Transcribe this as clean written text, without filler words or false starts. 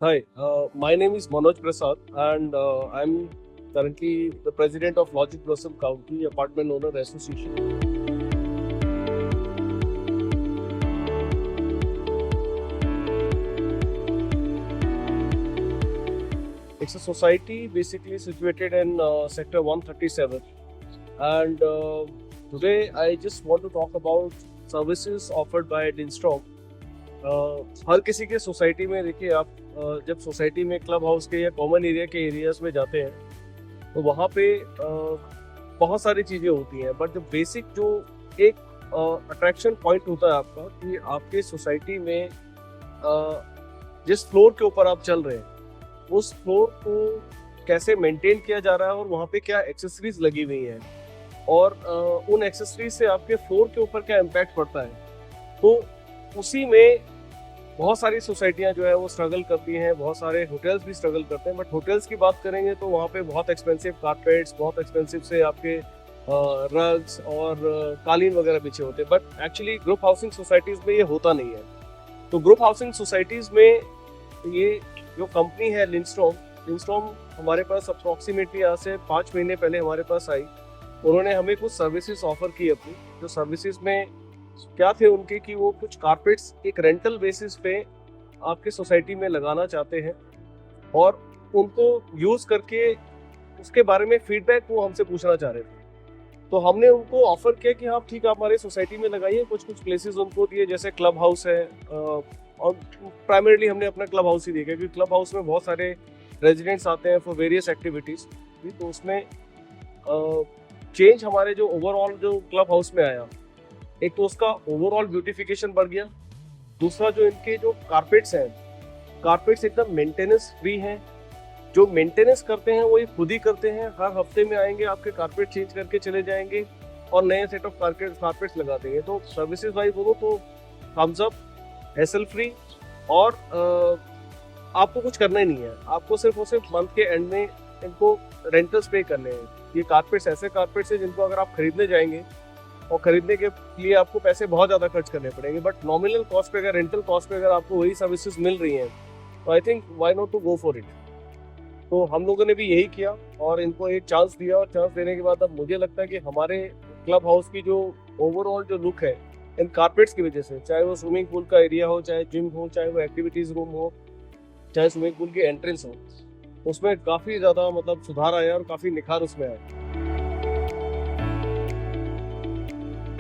Hi, my name is Manoj Prasad, and I'm currently the president of Logic Blossom County Apartment Owner Association. It's a society basically situated in Sector 137, and today I just want to talk about services offered by Dinstrom. हर किसी के society में देखिए आप जब society में club house के या common area के एरियाज में जाते हैं तो वहाँ पे बहुत सारी चीज़ें होती हैं, बट जो बेसिक जो एक अट्रैक्शन पॉइंट होता है आपका कि आपके सोसाइटी में जिस फ्लोर के ऊपर आप चल रहे हैं उस फ्लोर को कैसे मेंटेन किया जा रहा है और वहाँ पे क्या एक्सेसरीज लगी हुई हैं और उन एक्सेसरीज से आपके फ्लोर के ऊपर क्या इम्पैक्ट पड़ता है। तो उसी में बहुत सारी सोसाइटियां जो है वो स्ट्रगल करती हैं, बहुत सारे होटल्स भी स्ट्रगल करते हैं, बट होटल्स की बात करेंगे तो वहाँ पे बहुत एक्सपेंसिव कारपेट्स, बहुत एक्सपेंसिव से आपके रग्स और कालीन वगैरह बिछे होते हैं, but actually group housing societies में ये होता नहीं है। तो ग्रुप हाउसिंग सोसाइटीज़ में ये जो कंपनी है लिंस्ट्रॉम लिंस्ट्रॉम हमारे पास अप्रॉक्सीमेटली आज से 5 महीने पहले हमारे पास आई। उन्होंने हमें कुछ सर्विसेज ऑफर की अपनी, जो सर्विसेज में क्या थे उनके कि वो कुछ कारपेट्स एक रेंटल बेसिस पे आपके सोसाइटी में लगाना चाहते हैं और उनको यूज़ करके उसके बारे में फीडबैक वो हमसे पूछना चाह रहे थे। तो हमने उनको ऑफर किया कि हाँ ठीक है, आप हमारे सोसाइटी में लगाइए। कुछ कुछ प्लेसेस उनको दिए, जैसे क्लब हाउस है, और प्राइमरीली हमने अपना क्लब हाउस ही देखा क्योंकि क्लब हाउस में बहुत सारे रेजिडेंट्स आते हैं फॉर वेरियस एक्टिविटीज़। तो उसमें चेंज हमारे जो ओवरऑल जो क्लब हाउस में आया, एक तो उसका ओवरऑल ब्यूटिफिकेशन बढ़ गया, दूसरा जो इनके जो कारपेट्स हैं, कारपेट्स एकदम मेंटेनेंस फ्री हैं। जो मेंटेनेंस करते हैं वो ये खुद ही करते हैं, हर हफ्ते में आएंगे, आपके कारपेट चेंज करके चले जाएंगे और नए सेट ऑफ कारपेट्स लगा देंगे। तो सर्विसेज वाइज बोलो तो थम्स अप, हैसल फ्री, और आपको कुछ करना ही नहीं है, आपको सिर्फ और सिर्फ मंथ के एंड में इनको रेंटल्स पे करने हैं। ये कारपेट्स ऐसे कारपेट्स हैं जिनको अगर आप खरीदने जाएंगे और खरीदने के लिए आपको पैसे बहुत ज़्यादा खर्च करने पड़ेंगे, बट नॉमिनल कॉस्ट पे, अगर रेंटल कॉस्ट पे अगर आपको वही सर्विसेज मिल रही हैं तो I think why not to go for it. तो हम लोगों ने भी यही किया और इनको एक चांस दिया, और चांस देने के बाद अब मुझे लगता है कि हमारे क्लब हाउस की जो ओवरऑल जो लुक है इन कारपेट्स की वजह से, चाहे वो स्विमिंग पूल का एरिया हो, चाहे जिम हो, चाहे वो एक्टिविटीज़ रूम हो, चाहे स्विमिंग पूल की एंट्रेंस हो, उसमें काफ़ी ज़्यादा मतलब सुधार आया और काफ़ी निखार उसमें आया।